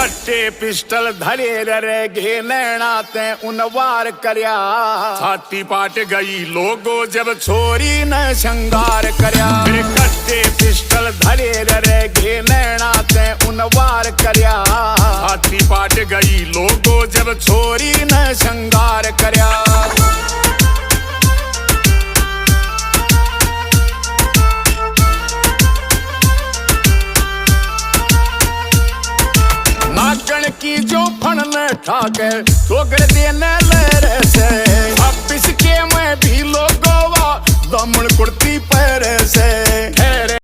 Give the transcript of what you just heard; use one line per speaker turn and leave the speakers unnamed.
कट्टे पिस्टल धरे रे घे नैना ते उन वार करया। छाती पाट गई लोगो जब छोरी न श्रृंगार करया। कट्टे पिस्टल धरे रे घे नैना ते उन वार करया। छाती पाट गई लोगो जब छोरी न श्रृंगार करया। नाचन की जो फन न ठाके ठोकर देने ले से। अब इसके में भी लोगों दमन कुर्ती पैर से।